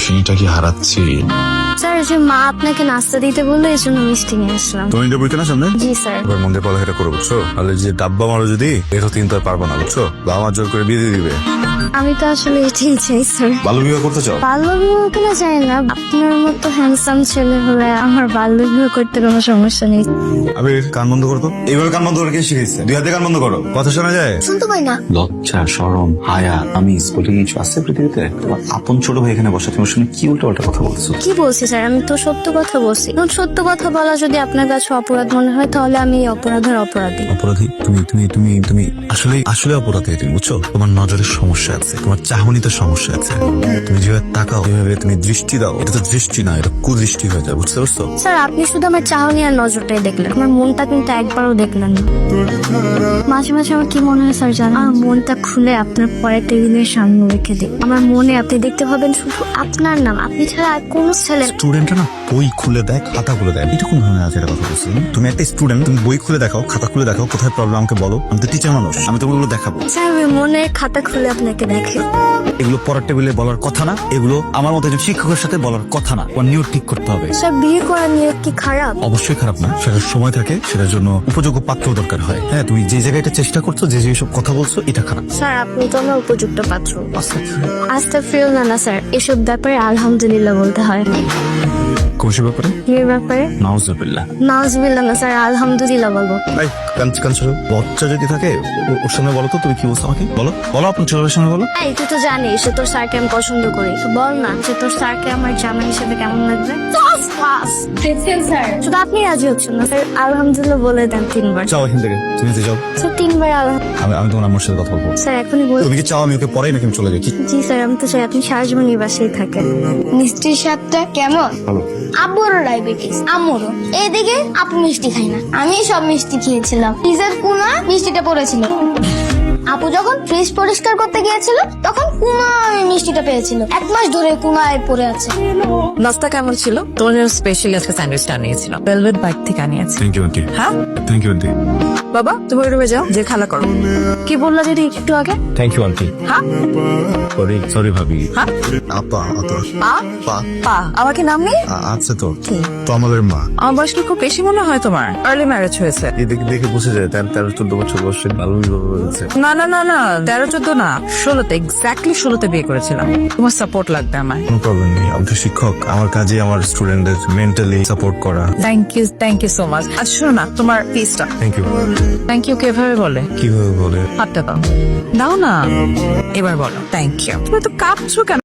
টিফিনটা কি হারাচ্ছি? স্যার যে মা আপনাকে নাস্তা দিতে বললো এই জন্য মিষ্টি নিয়ে আসলাম। তুমি ইন্টারভিউতে না সামনে? জি স্যার। এবার মন দিয়ে পড়ালেখাটা করো, বুঝছো? আর যে ডাব্বা মারো যদি এটা তিন তো আর পারবো না, বুঝছো? বাবা মা জোর করে বিয়ে দিয়ে দিবে। আমি তো আসলে এটাই চাই স্যার। বাল্য বিবাহ করতে চাও? বাল্য বিবাহ কিনা চাই না, আপনার মতো হ্যান্ডসাম ছেলে হলে আমার বাল্য বিবাহ করতে কোনো সমস্যা নেই। আমি কান বন্ধ করতো, এইভাবে কান বন্ধ করে কে শিখেছে? দুই হাতে কান বন্ধ করো, কথা শোনা যায়? শুনতে পাই না। লজ্জা, শরম, হায়া, আমি বলে কিছু আছে পৃথিবীতে? তোমার আপন ছোট ভাই এখানে বসা, তোমার সঙ্গে কি উল্টো পাল্টা কথা বলছো? কি বলছি স্যার, আমি তো সত্য কথা বলছি। এখন সত্য কথা বলা যদি আপনার কাছে অপরাধ মনে হয় তাহলে আমি এই অপরাধের অপরাধী। অপরাধী? তুমি তুমি তুমি তুমি আসলে আসলে অপরাধী তুমি, বুঝছো? তোমার নজরের সমস্যা আছে, তোমার চাহনিতে সমস্যা আছে। তুমি যেভাবে তাকাও, যেভাবে তুমি দৃষ্টি দাও, এটা তো দৃষ্টি না, এটা কুদৃষ্টি হয়ে যায়, বুঝতে পারছো? স্যার আপনি শুধু আমার চাহনি আর নজরটাই দেখলেন, আমার মনটা কিন্তু একবারও দেখলেন না। মাঝে মাঝে আমার কি মনে হয় স্যার জানেন, আমার মনটা খুলে আপনার পরের টেবিলের সামনে রেখে দিই। আমার মনে আপনি দেখতে পাবেন শুধু আপনার নাম, আপনি ছাড়া আর কোনো ছেলে। স্টুডেন্টরা না বই খুলে দেয়, খাতা খুলে দেয়, এটা কোন ধরনের আছে? এটা কথা বলছো তুমি একটা স্টুডেন্ট, তুমি বই খুলে দেখাও, খাতা খুলে দেখাও, কোথায় প্রবলেম আমাকে বলো। আমি তো টিচার মানুষ, আমি তোমাকে ওগুলো দেখাবো। স্যার আমি মনের খাতা খুলে আপনাকে দেখে। এগুলো পড়ার টেবিলে বলার কথা না, এগুলো আমার মতো একজন শিক্ষকের সাথে বলার কথা না। ওর নিয়ত ঠিক করতে হবে। স্যার বিয়ে করা নিয়ে কি খারাপ? অবশ্যই খারাপ না, সেটার সময় থাকে, সেটার জন্য উপযোগ্য পাত্র দরকার হয়। হ্যাঁ, তুমি যে জায়গায় এটা চেষ্টা করছো, যে সব কথা বলছো, এটা খারাপ। স্যার আপনি তো আমার উপযুক্ত পাত্র। আস্তাগফিরুল্লাহ না স্যার, এসব ব্যাপারে আলহামদুলিল্লাহ বলতে হয়। কোন ব্যাপারে? বিয়ের ব্যাপারে নাউজুবিল্লাহ। নাউজুবিল্লাহ না স্যার, আলহামদুলিল্লাহ বলবো। বাচ্চা যদি থাকে ওর সামনে বলো তো, তুমি কি বলছো আমাকে বলো, বলো আপনার ছেলের সামনে বলো। এই তুই তো জানিস সে তোর স্যারকে আমি পছন্দ করি, তো বল না যে তোর স্যারকে আমার জামাই হিসেবে কেমন লাগবে। স্যার শুধু আপনি রাজি হচ্ছেন না স্যার, আলহামদুলিল্লাহ বলে দেন 3 বার। যাও এখান থেকে, তুমি যাও। স্যার 3 বার আলহামদুলিল্লাহ। আমি তোমার আমার সাথে কথা বলবো। স্যার এখনই বল। তুমি কি চাও আমি ওকে পড়াই নাকি আমি চলে যাই? জি স্যার আমি তো চাই আপনি সারা জীবন এই বাসায় থাকেন। মিষ্টির স্বাদটা কেমন? আব্বুরও ডায়াবেটিস, আম্মুরও। এদিকে আপু মিষ্টি খাই না, আমি সব মিষ্টি খেয়েছিলাম। ফ্রিজের কোনা মিষ্টিটা পড়েছিল। আপু যখন ফ্রিজ পরিষ্কার করতে গিয়েছিল তখন কুনায় মিষ্টিটা পেয়েছিল। 1 মাস ধরে কুনায় পড়ে আছে। নাস্তা কেমন ছিল? তোমার জন্য স্পেশালি আজকে স্যান্ডউইচটা আনিয়েছিলাম, ভেলভেট বাইক থেকে আনিয়েছি। Thank you aunty. হ্যাঁ থ্যাংক ইউ আন্টি। বাবা তুমি ওই রুমে যাও, যে খেলা করো। কি বললা যদি একটু আগে? Thank you aunty. হ্যাঁ সরি সরি ভাবি। হ্যাঁ আপা পা পা পা আমার কি নাম নেই? আছে তো, তো আমাদের মা। আমার বয়স কি খুব বেশি মনে হয় তোমার? আর্লি ম্যারেজ হয়েছে। দেখে দেখে বুঝে যায় 13-14 বছর বয়সে ভালো বিবাহ হয়েছে। না না না না 13-14 না, 16তে, এক্স্যাক্টলি 16তে বিয়ে করেছিলাম। তোমার সাপোর্ট লাগবে আমার। কোনো প্রবলেম নেই, আমি তো শিক্ষক, আমার কাজে আমার স্টুডেন্টদের মেন্টালি সাপোর্ট করা। Thank you so much. আচ্ছা শোনো না, তোমার ফিসটা। Thank you. থ্যাংক ইউ কিভাবে বলে? কিভাবে বলে? হাতটা দাও। দাও না, এবার বলো থ্যাংক ইউ। তুমি তো কাঁপছো কেন?